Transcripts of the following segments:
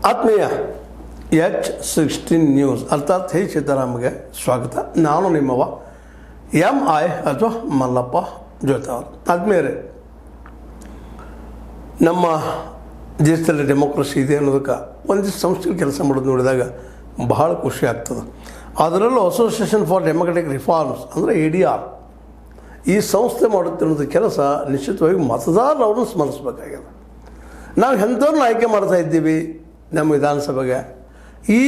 ಆತ್ಮೀಯ H16 news ಅರ್ಥಾತ್ ಹೇ ಸಿದ್ದರಾಮಗೆ ಸ್ವಾಗತ. ನಾನು ನಿಮ್ಮವ MI ಅಥವಾ ಮಲ್ಲಪ್ಪ ಜೋತಾವ್. ಆದ್ಮೇಲೆ ನಮ್ಮ ದೇಶದಲ್ಲಿ ಡೆಮೋಕ್ರಸಿ ಇದೆ ಅನ್ನೋದಕ್ಕೆ ಒಂದಿಷ್ಟು ಸಂಸ್ಥೆಯಲ್ಲಿ ಕೆಲಸ ಮಾಡೋದು ನೋಡಿದಾಗ ಬಹಳ ಖುಷಿ ಆಗ್ತದೆ. ಅದರಲ್ಲೂ ಅಸೋಸಿಯೇಷನ್ ಫಾರ್ ಡೆಮೋಕ್ರೆಟಿಕ್ ರಿಫಾರ್ಮ್ಸ್ ಅಂದರೆ ADR ಈ ಸಂಸ್ಥೆ ಮಾಡುತ್ತಿರೋದು ಕೆಲಸ ನಿಶ್ಚಿತವಾಗಿ ಮತದಾರರು ಅವ್ರನ್ನ ಸ್ಮರಿಸಬೇಕಾಗಿದೆ. ನಾವು ಎಂಥವ್ರನ್ನ ಆಯ್ಕೆ ಮಾಡ್ತಾ ಇದ್ದೀವಿ ನಮ್ಮ ವಿಧಾನಸಭೆಗೆ. ಈ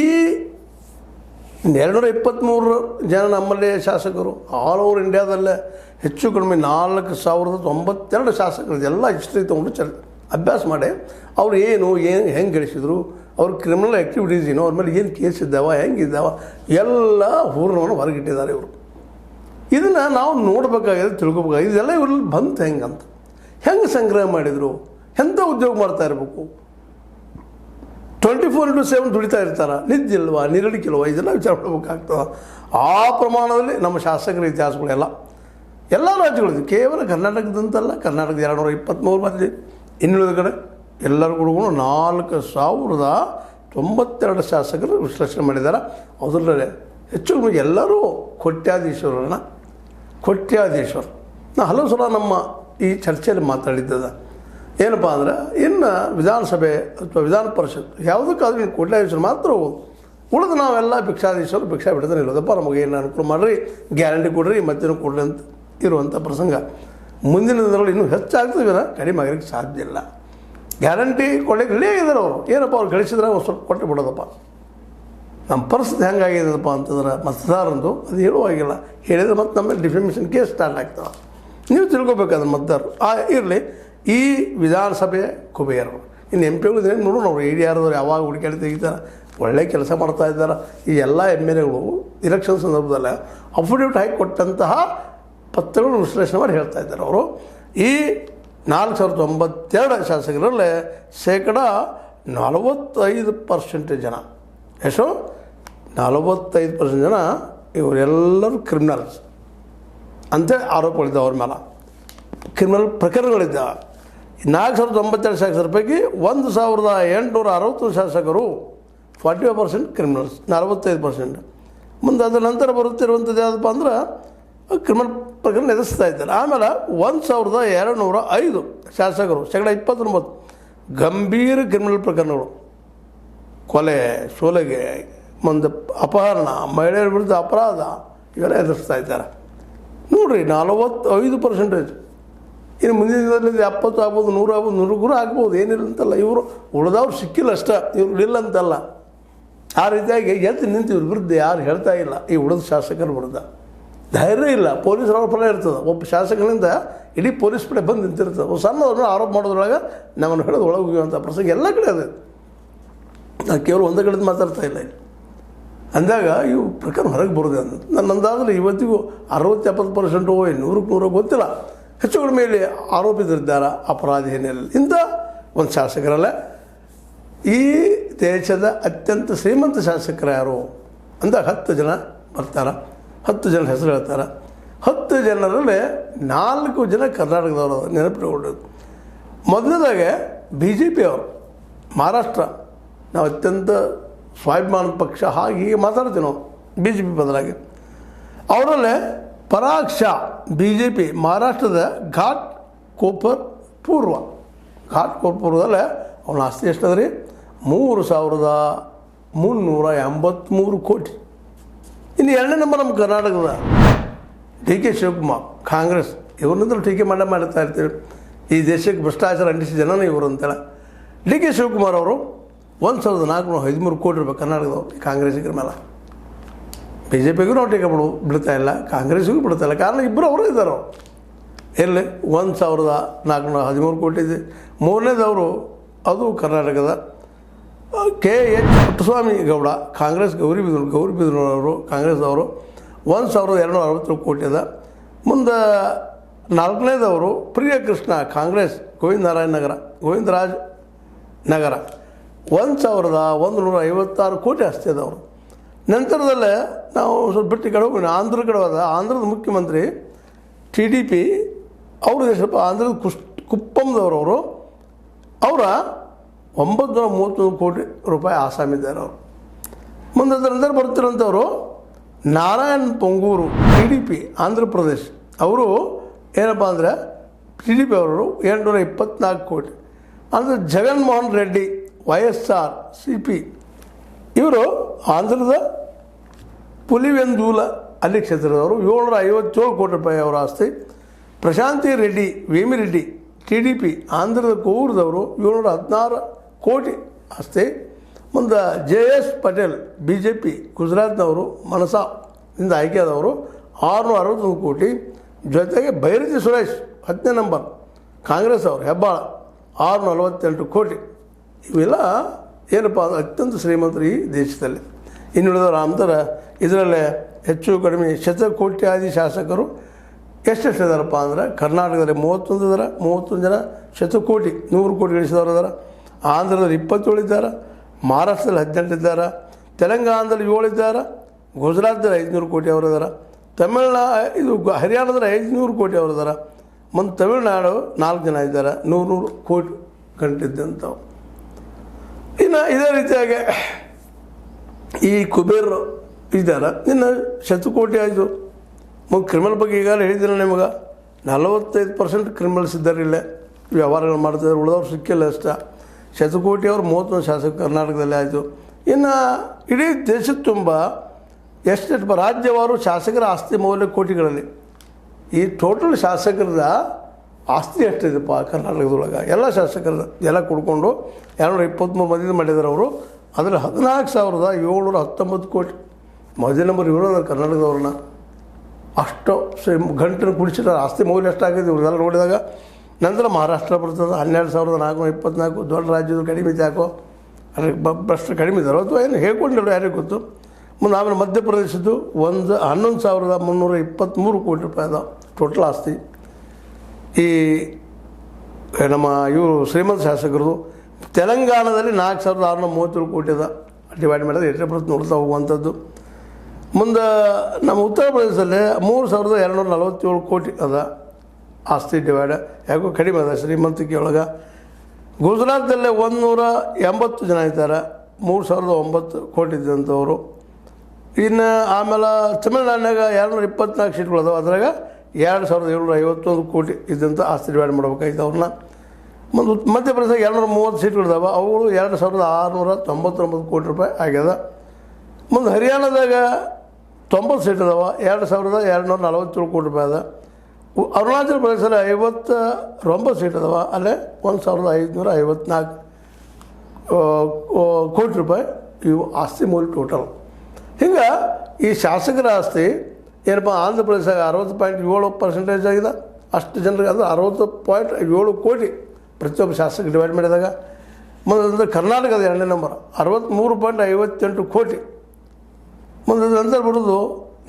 223 ಜನ ನಮ್ಮಲ್ಲೇ ಶಾಸಕರು ಆಲ್ ಓವರ್ ಇಂಡಿಯಾದಲ್ಲೇ ಹೆಚ್ಚು ಕಡಿಮೆ 4092 ಶಾಸಕರು ಎಲ್ಲ ಹಿಸ್ಟ್ರಿ ತೊಗೊಂಡು ಅಭ್ಯಾಸ ಮಾಡಿ ಅವ್ರು ಹೆಂಗೆ ಗಳಿಸಿದ್ರು, ಅವ್ರ ಕ್ರಿಮಿನಲ್ ಆ್ಯಕ್ಟಿವಿಟೀಸ್ ಏನೋ, ಅವ್ರ ಮೇಲೆ ಏನು ಕೇಸ್ ಇದ್ದಾವ, ಹೆಂಗಿದ್ದಾವ ಎಲ್ಲ ಹೂರ್ಣವನ್ನು ಹೊರಗಿಟ್ಟಿದ್ದಾರೆ ಇವರು. ಇದನ್ನು ನಾವು ನೋಡಬೇಕಾಗಿದೆ, ತಿಳ್ಕೊಬೇಕಾಗಿದೆ. ಇದೆಲ್ಲ ಇವರಲ್ಲಿ ಬಂತು ಹೆಂಗೆ ಸಂಗ್ರಹ ಮಾಡಿದರು, ಎಂಥ ಉದ್ಯೋಗ ಮಾಡ್ತಾ ಇರಬೇಕು, 24/7 ದುಡಿತಾ ಇರ್ತಾರೆ, ನಿದ್ದಿಲ್ವಾ, ನಿರಳಿಕಿಲ್ವಾ, ಇದೆಲ್ಲ ವಿಚಾರ ಮಾಡಬೇಕಾಗ್ತದೆ. ಆ ಪ್ರಮಾಣದಲ್ಲಿ ನಮ್ಮ ಶಾಸಕರ ಇತಿಹಾಸಗಳೆಲ್ಲ ಎಲ್ಲ ರಾಜ್ಯಗಳಿದೆ, ಕೇವಲ ಕರ್ನಾಟಕದಂತಲ್ಲ. ಕರ್ನಾಟಕದ 223 ಮಂದಿ, ಇನ್ನುಳಿದ ಕಡೆ ಎಲ್ಲರೂ ಕೂಡ 4092 ಶಾಸಕರು ವಿಶ್ಲೇಷಣೆ ಮಾಡಿದ್ದಾರೆ. ಅದರಲ್ಲೇ ಹೆಚ್ಚು ಕಡಿಮೆ ಎಲ್ಲರೂ ಕೋಟ್ಯಾಧೀಶ್ವರರು. ನಾ ಹಲವು ಸಲ ನಮ್ಮ ಈ ಚರ್ಚೆಯಲ್ಲಿ ಮಾತಾಡಿದ್ದದ ಏನಪ್ಪ ಅಂದ್ರೆ, ಇನ್ನು ವಿಧಾನಸಭೆ ಅಥವಾ ವಿಧಾನ ಪರಿಷತ್ ಯಾವುದಕ್ಕಾದ್ರೂ ಕೋಟ್ಯಾಧೀಶರು ಮಾತ್ರ ಹೋಗೋದು, ಉಳಿದು ನಾವೆಲ್ಲ ಭಿಕ್ಷಾಧೀಶರು ಭಿಕ್ಷಾ ಬಿಡ್ತಾನೆ ಇರೋದಪ್ಪ, ನಮಗೆ ಏನು ಅನುಕೂಲ ಮಾಡಿರಿ, ಗ್ಯಾರಂಟಿ ಕೊಡ್ರಿ, ಮತ್ತೇನು ಕೊಡ್ರಿ ಅಂತ ಇರುವಂಥ ಪ್ರಸಂಗ ಮುಂದಿನ ದಿನಗಳಲ್ಲಿ ಇನ್ನೂ ಹೆಚ್ಚಾಗ್ತದೆ, ಕಡಿಮೆ ಆಗಲಿಕ್ಕೆ ಸಾಧ್ಯ ಇಲ್ಲ. ಗ್ಯಾರಂಟಿ ಕೊಡಲಿಕ್ಕೆ ರೆಡಿ ಆಗಿದ್ದಾರೆ ಅವರು. ಏನಪ್ಪ ಅವ್ರು ಗಳಿಸಿದ್ರೆ ಒಂದು ಸ್ವಲ್ಪ ಕೊಟ್ಟು ಬಿಡೋದಪ್ಪ. ನಮ್ಮ ಪರಿಸ್ಥಿತಿ ಹೆಂಗಾಗಿದೆಪ್ಪ ಅಂತಂದ್ರೆ ಮತದಾರಂದು ಅದು ಹೇಳುವಾಗಿಲ್ಲ, ಹೇಳಿದರೆ ಮತ್ತೆ ನಮ್ಮಲ್ಲಿ ಡಿಫೆಮೇಷನ್ ಕೇಸ್ ಸ್ಟಾರ್ಟ್ ಆಗ್ತವೆ. ನೀವು ತಿಳ್ಕೊಬೇಕಾದ್ರೆ ಮತದಾರರು ಇರಲಿ. ಈ ವಿಧಾನಸಭೆ ಕುಬೇರರು ಇನ್ನು MP ಏನು ನೋಡೋಣ, ಅವರು ADRದವ್ರು ಯಾವಾಗ ಹುಡುಕಾಡಿ ತೆಗಿತಾರೆ, ಒಳ್ಳೆ ಕೆಲಸ ಮಾಡ್ತಾ ಇದ್ದಾರೆ. ಈ ಎಲ್ಲ MLAಗಳು ಇಲೆಕ್ಷನ್ ಸಂದರ್ಭದಲ್ಲಿ ಅಫಿಡವಿಟ್ ಹಾಕಿ ಕೊಟ್ಟಂತಹ ಪತ್ರಗಳನ್ನು ವಿಶ್ಲೇಷಣೆ ಮಾಡಿ ಹೇಳ್ತಾ ಇದ್ದಾರೆ. ಅವರು ಈ 4092 ಶಾಸಕರಲ್ಲೇ 45% ಜನ, ಎಷ್ಟು 45% ಜನ ಇವರೆಲ್ಲರೂ ಕ್ರಿಮಿನಲ್ಸ್ ಅಂತ ಆರೋಪಗಳಿದ್ದಾವೆ. ಅವ್ರ ಮೇಲೆ ಕ್ರಿಮಿನಲ್ ಪ್ರಕರಣಗಳಿದ್ದಾವೆ. 4092 ಶಾಸಕರ ಪೈಕಿ 1860 ಶಾಸಕರು 45% ಕ್ರಿಮಿನಲ್ಸ್, 45%. ಮುಂದೆ ಅದರ ನಂತರ ಬರುತ್ತಿರುವಂಥದ್ದು ಯಾವುದಪ್ಪ ಅಂದ್ರೆ ಕ್ರಿಮಿನಲ್ ಪ್ರಕರಣ ಎದುರಿಸ್ತಾ ಇದ್ದಾರೆ. ಆಮೇಲೆ 1205 ಶಾಸಕರು 29% ಗಂಭೀರ ಕ್ರಿಮಿನಲ್ ಪ್ರಕರಣಗಳು, ಕೊಲೆ, ಸೋಲಗೆ, ಮುಂದೆ ಅಪಹರಣ, ಮಹಿಳೆಯರ ವಿರುದ್ಧ ಅಪರಾಧ ಇವೆಲ್ಲ ಎದುರಿಸ್ತಾ ಇದ್ದಾರೆ. ನೋಡಿರಿ 45%. ಇನ್ನು ಮುಂದಿನ ದಿನದಲ್ಲಿ 70 ಆಗ್ಬೋದು, 100 ಆಗ್ಬೋದು, 100 ಆಗ್ಬೋದು, ಏನಿಲ್ಲ ಅಂತಲ್ಲ. ಇವರು ಉಳಿದವ್ರು ಸಿಕ್ಕಿಲ್ಲ ಅಷ್ಟ, ಇವ್ರು ಇಲ್ಲ ಅಂತಲ್ಲ. ಆ ರೀತಿಯಾಗಿ ಎದ್ದು ನಿಂತು ಇವ್ರ ವಿರುದ್ಧ ಯಾರು ಹೇಳ್ತಾ ಇಲ್ಲ. ಈ ಉಳಿದ ಶಾಸಕರ ವಿರುದ್ಧ ಧೈರ್ಯ ಇಲ್ಲ. ಪೊಲೀಸರ ಫಲ ಇರ್ತದೆ. ಒಬ್ಬ ಶಾಸಕನಿಂದ ಇಡೀ ಪೊಲೀಸ್ ಪಡೆ ಬಂದು ನಿಂತಿರ್ತದೆ. ಸಣ್ಣವ್ರನ್ನ ಆರೋಪ ಮಾಡೋದ್ರೊಳಗೆ ನಮ್ಮನ್ನು ಹಿಡಿದು ಒಳಗೆ ಹೋಗುವಂಥ ಪ್ರಸಂಗ ಎಲ್ಲ ಕಡೆ ಅದೇ. ನಾನು ಕೇವಲ ಒಂದೇ ಕಡೆದು ಮಾತಾಡ್ತಾ ಇಲ್ಲ. ಅಂದಾಗ ಇವು ಪ್ರಕರಣ ಹೊರಗೆ ಬರೋದೆ ಅಂತ ನನ್ನ ಅಂದಾಗಲೇ ಇವತ್ತಿಗೂ 60-70% 100-100 ಗೊತ್ತಿಲ್ಲ, ಹೆಚ್ಚು ಕಡಿಮೆ ಇಲ್ಲಿ ಆರೋಪಿತರಿದ್ದಾರೆ, ಅಪರಾಧಿ ಏನಿಲ್ಲ. ಇಂಥ ಒಂದು ಶಾಸಕರಲ್ಲ. ಈ ದೇಶದ ಅತ್ಯಂತ ಶ್ರೀಮಂತ ಶಾಸಕರು ಯಾರು ಅಂದಾಗ 10 ಜನ ಬರ್ತಾರೆ. 10 ಜನ ಹೆಸರು ಹೇಳ್ತಾರೆ. 10 ಜನರಲ್ಲಿ 4 ಜನ ಕರ್ನಾಟಕದವರು ನೆನಪಿಟ್ಟುಕೊಳ್ಳೋದು. ಮೊದಲನೇದಾಗೆ BJP ಅವರು, ಮಹಾರಾಷ್ಟ್ರ ನಾವು ಅತ್ಯಂತ ಸ್ವಾಭಿಮಾನದ ಪಕ್ಷ, ಹೀಗೆ ಮಾತಾಡ್ತೀವಿ ನಾವು BJP ಬದಲಾಗಿ. ಅವರಲ್ಲೇ ಪರಾಗ್ ಶಾ BJP ಮಹಾರಾಷ್ಟ್ರದ ಘಾಟ್ ಕೋಪರ್ ಪೂರ್ವದಲ್ಲೇ ಅವನ ಆಸ್ತಿ ಎಷ್ಟದ್ರಿ 3,383 ಕೋಟಿ. ಇನ್ನು 2ನೇ ನಂಬರ್ ನಮ್ಮ ಕರ್ನಾಟಕದ DK ಶಿವಕುಮಾರ್, ಕಾಂಗ್ರೆಸ್. ಇವ್ರನ್ನಿಂದಲೂ ಟೀಕೆ ಮಾಡ್ತಾ ಇರ್ತೀವಿ. ಈ ದೇಶಕ್ಕೆ ಭ್ರಷ್ಟಾಚಾರ ಅಂಟಿಸಿದ ಜನನೇ ಇವರು ಅಂತೇಳಿ. DK ಶಿವಕುಮಾರ್ ಅವರು 1,413 ಕೋಟಿ ರೂಪಾಯಿ ಕರ್ನಾಟಕದವರು ಕಾಂಗ್ರೆಸ್ಸಿಗರ ಮೇಲೆ. BJPಗೂ ನಾವು ಟೀಕೆ ಬಿಡ್ತಾ ಇಲ್ಲ, ಕಾಂಗ್ರೆಸ್ಸಿಗೂ ಬಿಡ್ತಾ ಇಲ್ಲ. ಕಾರಣ ಇಬ್ಬರು ಅವರು ಇದ್ದಾರೆ. ಎಲ್ಲಿ 1,413 ಕೋಟಿ ಇದೆ. ಮೂರನೇದವರು ಅದು ಕರ್ನಾಟಕದ KH ಪುಟ್ಟಸ್ವಾಮಿ ಗೌಡ, ಕಾಂಗ್ರೆಸ್, ಗೌರಿಬಿದನೂರವರು ಕಾಂಗ್ರೆಸ್ದವರು 1,267 ಕೋಟಿ ಅದ. ಮುಂದೆ 4ನೇದವರು ಪ್ರಿಯಕೃಷ್ಣ, ಕಾಂಗ್ರೆಸ್, ಗೋವಿಂದರಾಜ್ ನಗರ 1,156 ಕೋಟಿ ಆಸ್ತಿ ಅದವರು. ನಂತರದಲ್ಲೇ ನಾವು ಸ್ವಲ್ಪ ಬಿಟ್ಟು ಕಡೆ ಹೋಗಿ ಆಂಧ್ರ ಕಡೆ ಹೋದ. ಆಂಧ್ರದ ಮುಖ್ಯಮಂತ್ರಿ TDP ಅವರು ಸ್ವಲ್ಪ ಆಂಧ್ರದ ಕುಪ್ಪಂದವರು. ಅವರ 931 ಕೋಟಿ ರೂಪಾಯಿ ಆಸಾಮಿದ್ದಾರೆ ಅವರು. ಮುಂದೆ ಅದರ ನಂತರ ಬರ್ತಿರೋಂಥವ್ರು ನಾರಾಯಣ್ ಪೊಂಗೂರು TDP ಆಂಧ್ರ ಪ್ರದೇಶ್ ಅವರು ಏನಪ್ಪ ಅಂದರೆ TDP ಅವರು 824 ಕೋಟಿ. ಅಂದರೆ ಜಗನ್ಮೋಹನ್ ರೆಡ್ಡಿ YSR CP ಇವರು ಆಂಧ್ರದ ಪುಲಿವೆಂದೂಲ ಅಲ್ಲಿ ಕ್ಷೇತ್ರದವರು 757 ಕೋಟಿ ರೂಪಾಯಿ ಅವರ ಆಸ್ತಿ. ಪ್ರಶಾಂತಿ ರೆಡ್ಡಿ ವೇಮಿರೆಡ್ಡಿ TDP ಆಂಧ್ರದ ಕೋವೂರದವರು 716 ಕೋಟಿ ಆಸ್ತಿ. ಮುಂದೆ JS ಪಟೇಲ್ BJP ಗುಜರಾತ್ನವರು ಮನಸಾದಿಂದ ಆಯ್ಕೆಯಾದವರು 661 ಕೋಟಿ. ಜೊತೆಗೆ ಭೈರತಿ ಸುರೇಶ್ 10ನೇ ನಂಬರ್ ಕಾಂಗ್ರೆಸ್ ಅವರು ಹೆಬ್ಬಾಳ 648 ಕೋಟಿ. ಇವೆಲ್ಲ ಏನಪ್ಪ ಅಂದ್ರೆ ಅತ್ಯಂತ ಶ್ರೀಮಂತರು ಈ ದೇಶದಲ್ಲಿ. ಇನ್ನುಳಿದವರು ಅಂತಾರೆ ಇದರಲ್ಲೇ ಹೆಚ್ಚು ಕಡಿಮೆ ಶತಕೋಟ್ಯಾದಿ ಶಾಸಕರು ಎಷ್ಟೆಷ್ಟು ಇದ್ದಾರಪ್ಪ ಅಂದ್ರೆ ಕರ್ನಾಟಕದಲ್ಲಿ 31 ಜನ ಶತಕೋಟಿ 100 ಕೋಟಿ ಗಳಿಸಿದವರು ಇದ್ದಾರೆ. ಆಂಧ್ರದಲ್ಲಿ 27 ಇದ್ದಾರೆ, ಮಹಾರಾಷ್ಟ್ರದಲ್ಲಿ 18 ಇದ್ದಾರೆ, ತೆಲಂಗಾಣದಲ್ಲಿ 7 ಇದ್ದಾರೆ, ಗುಜರಾತ್ದಲ್ಲಿ 500 ಕೋಟಿ ಅವರು ಇದ್ದಾರೆ, ಹರಿಯಾಣದಲ್ಲಿ 500 ಕೋಟಿ ಅವರು ಇದ್ದಾರೆ. ಮತ್ತು ತಮಿಳುನಾಡು 4 ಜನ ಇದ್ದಾರೆ 100 ಕೋಟಿ ಗಂಟಿದ್ದಂಥವು. ಇನ್ನು ಇದೇ ರೀತಿಯಾಗಿ ಈ ಕುಬೇರ್ ಇದ್ದಾರೆ, ಇನ್ನು ಶತಕೋಟಿ ಆಯಿತು. ಕ್ರಿಮಿನಲ್ ಬಗ್ಗೆ ಈಗಾಗಲೇ ಹೇಳಿದ್ದೀನಿ ನಿಮಗೆ, 45% ಕ್ರಿಮಿನಲ್ಸ್ ಇದ್ದಾರೆ ಇಲ್ಲೇ ವ್ಯವಹಾರಗಳು ಮಾಡ್ತಿದ್ದಾರೆ, ಉಳಿದವ್ರು ಸಿಕ್ಕಿಲ್ಲ ಅಷ್ಟ. ಶತಕೋಟಿ ಅವರು 31 ಶಾಸಕ ಕರ್ನಾಟಕದಲ್ಲಿ ಆಯಿತು. ಇನ್ನು ಇಡೀ ದೇಶದ ತುಂಬ ಎಷ್ಟು ರಾಜ್ಯವಾರು ಶಾಸಕರ ಆಸ್ತಿ ಮೌಲ್ಯ ಕೋಟಿಗಳಲ್ಲಿ. ಈ ಟೋಟಲ್ ಶಾಸಕರದ ಆಸ್ತಿ ಎಷ್ಟಿದೆಪ್ಪ ಕರ್ನಾಟಕದೊಳಗೆ ಎಲ್ಲ ಶಾಸಕರದ ಎಲ್ಲ ಕೊಡ್ಕೊಂಡು 223 ಮಂದಿ ಮಾಡಿದ್ದಾರೆ ಅವರು. ಅದರಲ್ಲಿ 14,719 ಕೋಟಿ ಮೊದಲ ನಂಬರ್ ಇವರು ಕರ್ನಾಟಕದವ್ರನ್ನ. ಅಷ್ಟು ಗಂಟನ್ನು ಕುಡಿಸಿದ ಆಸ್ತಿ ಮೌಲ್ಯ ಎಷ್ಟಾಗಿದೆ ಇವ್ರದೆಲ್ಲ ನೋಡಿದಾಗ. ನಂತರ ಮಹಾರಾಷ್ಟ್ರ ಬರ್ತದೆ 12,424. ದೊಡ್ಡ ರಾಜ್ಯದ ಕಡಿಮೆ ಯಾಕೋ ಅದಕ್ಕೆ ಭ್ರಷ್ಟ ಕಡಿಮೆ ಇದ್ದಾರೋ ಅಥವಾ ಏನು ಹೇಳ್ಕೊಂಡಿರೋ ಯಾರಿಗೂ ಗೊತ್ತು. ಮುಂದೆ ಆಮೇಲೆ ಮಧ್ಯಪ್ರದೇಶದ್ದು 11,323 ಕೋಟಿ ರೂಪಾಯಿ ಅದಾವೆ ಟೋಟಲ್ ಆಸ್ತಿ. ಈ ನಮ್ಮ ಇವರು ಶ್ರೀಮಂತ ಶಾಸಕರದು ತೆಲಂಗಾಣದಲ್ಲಿ 4,637 ಕೋಟಿ ಅದ. ಡಿವೈಡ್ ಮಾಡಿದ್ರೆ ಎಷ್ಟು ಬರುತ್ತೆ ನೋಡ್ತಾ ಹೋಗುವಂಥದ್ದು. ಮುಂದೆ ನಮ್ಮ ಉತ್ತರ ಪ್ರದೇಶದಲ್ಲಿ 3,247 ಕೋಟಿ ಅದ ಆಸ್ತಿ ಡಿವೈಡ್, ಯಾಕೋ ಕಡಿಮೆ ಅದ ಶ್ರೀಮಂತಿಕೆ ಒಳಗೆ. ಗುಜರಾತಲ್ಲೇ 180 ಜನ ಇದ್ದಾರೆ 3,009 ಕೋಟಿ ಇದ್ದಂಥವರು. ಇನ್ನು ಆಮೇಲೆ ತಮಿಳ್ನಾಡಿನಾಗ 224 ಸೀಟ್ಗಳು ಅದಾವೆ, ಅದ್ರಾಗ 2,751 ಕೋಟಿ ಇದ್ದಂಥ ಆಸ್ತಿ ಡಿವೈಡ್ ಮಾಡ್ಬೇಕಾಯ್ತು ಅವ್ರನ್ನ. ಮತ್ತು ಮಧ್ಯಪ್ರದೇಶ 230 ಸೀಟ್ಗಳು ಇದಾವೆ, ಅವುಗಳು 2,699 ಕೋಟಿ ರೂಪಾಯಿ ಆಗ್ಯದ. ಮುಂದೆ ಹರಿಯಾಣದಾಗ 90 ಸೀಟ್ ಅದಾವೆ, 2,247 ಕೋಟಿ ರೂಪಾಯಿ ಅದ. ಅರುಣಾಚಲ ಪ್ರದೇಶದಲ್ಲಿ 59 ಸೀಟ್ ಅದಾವೆ, ಅಲ್ಲೇ 1,554 ಕೋಟಿ ರೂಪಾಯಿ ಇವು ಆಸ್ತಿ ಮೌಲ್ಯ ಟೋಟಲ್. ಹಿಂಗೆ ಈ ಶಾಸಕರ ಆಸ್ತಿ ಏನಪ್ಪ ಆಂಧ್ರ ಪ್ರದೇಶದಾಗ 60.7% ಆಗಿದೆ. ಅಷ್ಟು ಜನರಿಗೆ ಅಂದರೆ 60.7 ಕೋಟಿ ಪ್ರತಿಯೊಬ್ಬ ಶಾಸಕ ಡಿವೈಡ್ ಮಾಡಿದಾಗ. ಮುಂದೆ ಕರ್ನಾಟಕದ 2ನೇ ನಂಬರ್ 63.58 ಕೋಟಿ. ಮುಂದೆ ನಂತರ ಬರೋದು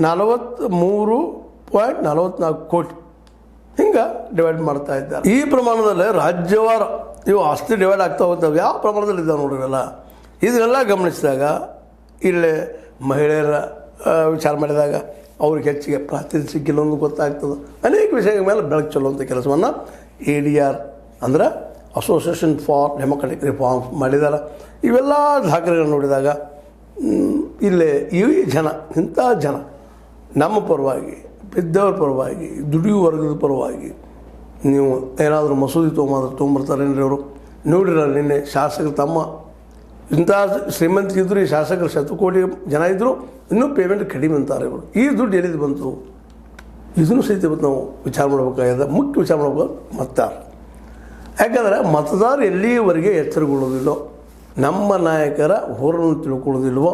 43.44 ಕೋಟಿ. ಹಿಂಗೆ ಡಿವೈಡ್ ಮಾಡ್ತಾ ಇದ್ದಾರೆ. ಈ ಪ್ರಮಾಣದಲ್ಲಿ ರಾಜ್ಯವಾರ ಇವು ಆಸ್ತಿ ಡಿವೈಡ್ ಆಗ್ತಾ ಹೋಗ್ತವೆ. ಯಾವ ಪ್ರಮಾಣದಲ್ಲಿ ಇದ್ದಾವೆ ನೋಡಿರಲ್ಲ. ಇದನ್ನೆಲ್ಲ ಗಮನಿಸಿದಾಗ ಇಲ್ಲೇ ಮಹಿಳೆಯರ ವಿಚಾರ ಮಾಡಿದಾಗ ಅವ್ರಿಗೆ ಹೆಚ್ಚಿಗೆ ಪ್ರಾತಿನಿಧ್ಯ ಸಿಕ್ಕಿಲ್ಲ ಒಂದು ಗೊತ್ತಾಗ್ತದೆ. ಅನೇಕ ವಿಷಯಗಳ ಮೇಲೆ ಬೆಳಕು ಚೆಲ್ಲುವಂಥ ಕೆಲಸವನ್ನು ADR ಅಂದರೆ ಅಸೋಸಿಯೇಷನ್ ಫಾರ್ ಡೆಮೊಕ್ರೆಟಿಕ್ ರಿಫಾರ್ಮ್ಸ್ ಮಾಡಿದ್ದಾರೆ. ಇವೆಲ್ಲ ದಾಖಲೆಗಳನ್ನು ನೋಡಿದಾಗ ಇಲ್ಲೇ ಈ ಜನ ಇಂಥ ಜನ ನಮ್ಮ ಪರವಾಗಿ, ಬಿದ್ದವ್ರ ಪರವಾಗಿ, ದುಡಿಯುವ ವರ್ಗದ ಪರವಾಗಿ ನೀವು ಏನಾದರೂ ಮಸೂದೆ ತೊಗೊಂಬರ್ತಾರೇನ್ರಿ ಅವರು ನೋಡಿರಲ್ಲ. ನಿನ್ನೆ ಶಾಸಕರು ತಮ್ಮ ಇಂಥ ಶ್ರೀಮಂತಿದ್ರು ಈ ಶಾಸಕರು ಶತಕೋಟಿ ಜನ ಇದ್ದರು, ಇನ್ನೂ ಪೇಮೆಂಟ್ ಕಡಿಮೆ ಅಂತಾರೆ ಇವರು. ಈ ದುಡ್ಡು ಎಲ್ಲಿದು ಬಂತು ಇದನ್ನು ಸಹಿತ ಇವತ್ತು ನಾವು ವಿಚಾರ ಮಾಡಬೇಕಾಗಿದೆ. ಮುಖ್ಯ ವಿಚಾರ ಮಾಡಬೇಕು ಮತದಾರ. ಯಾಕಂದರೆ ಮತದಾರ ಎಲ್ಲಿವರೆಗೆ ಎಚ್ಚರಗೊಳ್ಳೋದಿಲ್ಲೋ, ನಮ್ಮ ನಾಯಕರ ಹೋರನ್ನು ತಿಳ್ಕೊಳ್ಳೋದಿಲ್ವೋ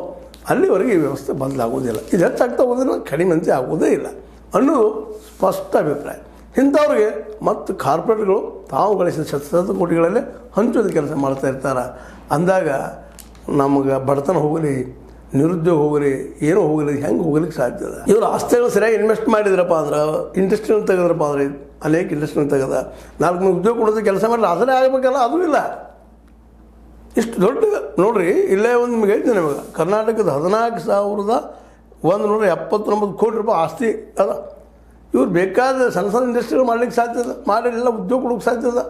ಅಲ್ಲಿವರೆಗೆ ಈ ವ್ಯವಸ್ಥೆ ಬದಲಾಗೋದಿಲ್ಲ. ಇದು ಹೆಚ್ಚಾಗ್ತಾ ಹೋಗೋದಿಲ್ಲ, ಕಡಿಮೆ ಅಂತ ಆಗೋದೇ ಇಲ್ಲ ಅನ್ನೋದು ಸ್ಪಷ್ಟ ಅಭಿಪ್ರಾಯ. ಇಂಥವ್ರಿಗೆ ಮತ್ತು ಕಾರ್ಪೊರೇಟ್ಗಳು ತಾವು ಗಳಿಸಿದ ಶತಕೋಟಿಗಳಲ್ಲಿ ಹಂಚೋದು ಕೆಲಸ ಮಾಡ್ತಾ ಇರ್ತಾರೆ. ಅಂದಾಗ ನಮಗೆ ಬಡತನ ಹೋಗಲಿ, ನಿರುದ್ಯೋಗ ಹೋಗಲಿ, ಏನೋ ಹೋಗಲಿ, ಹೆಂಗೆ ಹೋಗ್ಲಿಕ್ಕೆ ಸಾಧ್ಯ ಇದೆ. ಇವರು ಆಸ್ತಿಗಳು ಸರಿಯಾಗಿ ಇನ್ವೆಸ್ಟ್ ಮಾಡಿದ್ರಪ್ಪ ಅಂದ್ರೆ, ಇಂಡಸ್ಟ್ರಿಯಲ್ಲಿ ತೆಗೆದ್ರಪ್ಪ ಅಂದ್ರೆ, ಅನೇಕ ಇಂಡಸ್ಟ್ರಿಯಲ್ಲಿ ತೆಗೆದ 4 ಉದ್ಯೋಗ ಕೊಡೋದು ಕೆಲಸ ಮಾಡಿದ್ರೆ ಅದನ್ನೇ ಆಗಬೇಕಲ್ಲ, ಅದೂ ಇಲ್ಲ. ಇಷ್ಟು ದೊಡ್ಡ ನೋಡಿರಿ, ಇಲ್ಲೇ ಒಂದು ನಿಮಗೆ ಹೇಳ್ತೀನಿ ನಿಮಗೆ, ಕರ್ನಾಟಕದ 14,179 ಕೋಟಿ ರೂಪಾಯಿ ಆಸ್ತಿ ಅದ. ಇವ್ರು ಬೇಕಾದ ಸಣ್ಣ ಸಣ್ಣ ಇಂಡಸ್ಟ್ರಿಗಳು ಮಾಡ್ಲಿಕ್ಕೆ ಸಾಧ್ಯ ಇದೆ, ಮಾಡಿಲ್ಲ ಉದ್ಯೋಗ ಕೊಡೋಕ್ಕೆ ಸಾಧ್ಯ ಇದೆ.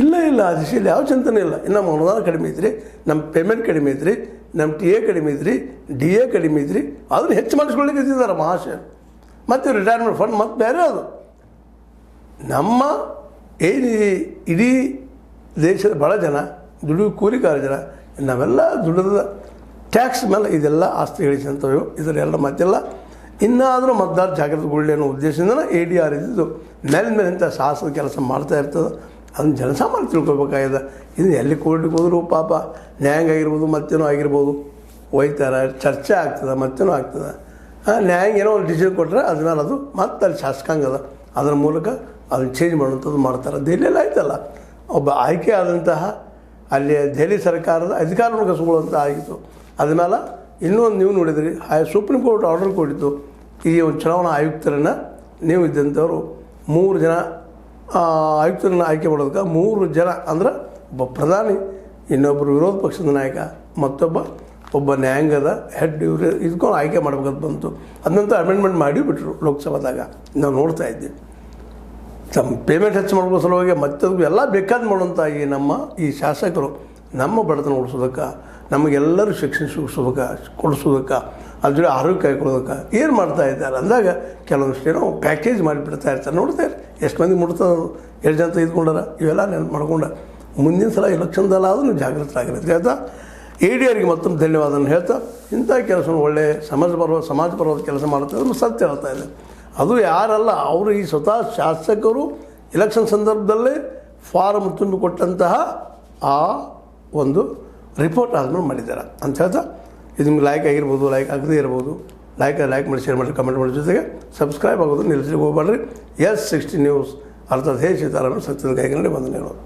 ಇಲ್ಲ ಆ ದಿಶೆಯಲ್ಲಿ ಯಾವ ಚಿಂತನೆ ಇಲ್ಲ. ಇನ್ನು ನಮ್ಮ ಅನುದಾನ ಕಡಿಮೆ ಐತ್ರಿ, ನಮ್ಮ ಪೇಮೆಂಟ್ ಕಡಿಮೆ ಐತ್ರಿ, ನಮ್ಮ TA ಕಡಿಮೆ ಐತ್ರಿ, DA ಕಡಿಮೆ ಐತ್ರಿ, ಅದನ್ನು ಹೆಚ್ಚು ಮಾಡಿಸ್ಕೊಳ್ಳಿಕ್ಕೆ ಇದ್ದಾರೆ ಮಹಾಶಯ. ಮತ್ತು ರಿಟೈರ್ಮೆಂಟ್ ಫಂಡ್ ಮತ್ತು ಬೇರೆ ಅದು ನಮ್ಮ ಏನು ಇಡೀ ದೇಶದ ಬಡ ಜನ ಕೂಲಿಕಾರ ಜನ ನಾವೆಲ್ಲ ದುಡಿದ ಟ್ಯಾಕ್ಸ್ ಮೇಲೆ ಇದೆಲ್ಲ ಆಸ್ತಿ ಗಳಿಸಿದಂಥವು ಇದರೆಲ್ಲ ಮತ್ತೆಲ್ಲ ಇನ್ನಾದರೂ ಮತದಾರ ಜಾಗೃತಿಗೊಳ್ಳಿ ಅನ್ನೋ ಉದ್ದೇಶದಿಂದ ADR ಇದ್ದು ಮೇಲೆ ಇಂಥ ಸಾಹಸದ ಕೆಲಸ ಮಾಡ್ತಾ ಇರ್ತದೆ. ಅದನ್ನು ಜನಸಾಮಾನ್ಯ ತಿಳ್ಕೊಬೇಕಾಗಿದೆ. ಇದು ಎಲ್ಲಿ ಕೋರ್ಟಿಗೆ ಹೋದರೂ ಪಾಪ ನ್ಯಾಯಾಂಗ ಆಗಿರ್ಬೋದು ಮತ್ತೇನೋ ಆಗಿರ್ಬೋದು ಒಯ್ತಾರೆ, ಚರ್ಚೆ ಆಗ್ತದೆ, ಮತ್ತೇನೋ ಆಗ್ತದೆ. ನ್ಯಾಯಾಂಗ ಏನೋ ಒಂದು ಡಿಸಿಷನ್ ಕೊಟ್ಟರೆ ಅದ್ಮೇಲೆ ಅದು ಮತ್ತೆ ಅಲ್ಲಿ ಶಾಸಕಾಂಗ ಅದ, ಅದರ ಮೂಲಕ ಅದನ್ನು ಚೇಂಜ್ ಮಾಡುವಂಥದ್ದು ಮಾಡ್ತಾರೆ. ದೆಹಲಿಯಲ್ಲಿ ಆಯ್ತಲ್ಲ, ಒಬ್ಬ ಆಯ್ಕೆ ಆದಂತಹ ಅಲ್ಲಿ ದೆಹಲಿ ಸರ್ಕಾರದ ಅಧಿಕಾರವನ್ನು ಕಸ್ಕೊಳ್ಳುವಂಥ ಆಗಿತ್ತು. ಅದ್ಮೇಲೆ ಇನ್ನೊಂದು ನೀವು ನೋಡಿದ್ರಿ, ಸುಪ್ರೀಂ ಕೋರ್ಟ್ ಆರ್ಡರ್ ಕೊಟ್ಟಿತ್ತು, ಈ ಒಂದು ಚುನಾವಣಾ ಆಯುಕ್ತರನ್ನು ನೀವು ಇದ್ದಂಥವರು 3 ಜನ ಆಯುಕ್ತರನ್ನು ಆಯ್ಕೆ ಮಾಡೋದಕ್ಕೆ 3 ಜನ ಅಂದ್ರೆ ಒಬ್ಬ ಪ್ರಧಾನಿ, ಇನ್ನೊಬ್ಬರು ವಿರೋಧ ಪಕ್ಷದ ನಾಯಕ, ಒಬ್ಬ ನ್ಯಾಯಾಂಗದ ಹೆಡ್ ಇವರು ಇದಕ್ಕೊಂಡು ಆಯ್ಕೆ ಮಾಡ್ಬೇಕಂತ ಬಂತು. ಅದಂತೂ ಅಮೆಂಡ್ಮೆಂಟ್ ಮಾಡಿಬಿಟ್ರು ಲೋಕಸಭಾದಾಗ. ನಾವು ನೋಡ್ತಾ ಇದ್ದೀವಿ ತಮ್ಮ ಪೇಮೆಂಟ್ ಹೆಚ್ಚು ಮಾಡ್ಕೋ ಸಲುವಾಗಿ ಮತ್ತದು ಎಲ್ಲ ಬೇಕಾದ ಮಾಡುವಂಥ ಈ ಶಾಸಕರು ನಮ್ಮ ಬಡತನ ಉಳಿಸೋದಕ್ಕೆ, ನಮಗೆಲ್ಲರೂ ಶಿಕ್ಷಣ ಕೊಡಿಸೋದಕ್ಕೆ, ಅದ್ರ ಜೊತೆ ಆರೋಗ್ಯ ಕಾಯ್ಕೊಳ್ಳೋದಕ್ಕೆ ಏನು ಮಾಡ್ತಾ ಇದ್ದಾರೆ ಅಂದಾಗ ಕೆಲವೊಂದಿಷ್ಟು ಏನೋ ಪ್ಯಾಕೇಜ್ ಮಾಡಿಬಿಡ್ತಾ ಇರ್ತಾರೆ. ನೋಡ್ತಾ ಇರಿ ಎಷ್ಟು ಮಂದಿ ಮುಟ್ತದೆ, ಎಷ್ಟು ಜನ ತೆಗೆದುಕೊಂಡಾರ, ಇವೆಲ್ಲ ನೆನಪು ಮಾಡ್ಕೊಂಡು ಮುಂದಿನ ಸಲ ಎಲೆಕ್ಷನ್ದಲ್ಲಾದರೂ ನೀವು ಜಾಗೃತರಾಗಿರುತ್ತೆ ಹೇಳ್ತಾ ADRಗೆ ಮತ್ತೊಂದು ಧನ್ಯವಾದವನ್ನು ಹೇಳ್ತಾ, ಇಂಥ ಕೆಲಸವನ್ನು ಒಳ್ಳೆಯ ಸಮಾಜಪರವಾದ ಕೆಲಸ ಮಾಡುತ್ತೆ ಸತ್ಯ ಹೇಳ್ತಾ ಇದೆ. ಅದು ಯಾರಲ್ಲ, ಅವರು ಈ ಸ್ವತಃ ಶಾಸಕರು ಎಲೆಕ್ಷನ್ ಸಂದರ್ಭದಲ್ಲೇ ಫಾರಮ್ ತುಂಬಿಕೊಟ್ಟಂತಹ ಆ ಒಂದು ರಿಪೋರ್ಟ್ ಆದ್ಮೇಲೆ ಮಾಡಿದ್ದಾರೆ ಅಂತ ಹೇಳ್ತಾ, ಇದು ನಿಮ್ಗೆ ಲೈಕ್ ಆಗಿರ್ಬೋದು, ಲೈಕ್ ಆಗದೇ ಇರ್ಬೋದು, ಲೈಕ್ ಮಾಡಿ, ಶೇರ್ ಮಾಡಿ, ಕಮೆಂಟ್ ಮಾಡಿ, ಜೊತೆಗೆ ಸಬ್ಸ್ಕ್ರೈಬ್ ಆಗೋದು ನಿಲ್ಲಿಸಲಿಕ್ಕೆ ಹೋಗ್ಬೇಡ್ರಿ. S60 ನ್ಯೂಸ್ ಅರ್ಥಾತ್ ಹೇ ಸೀತಾರಾಮನ್ ಸತ್ಯದ ಕೈಗೊಂಡು ಬಂದು ಹೇಳೋದು.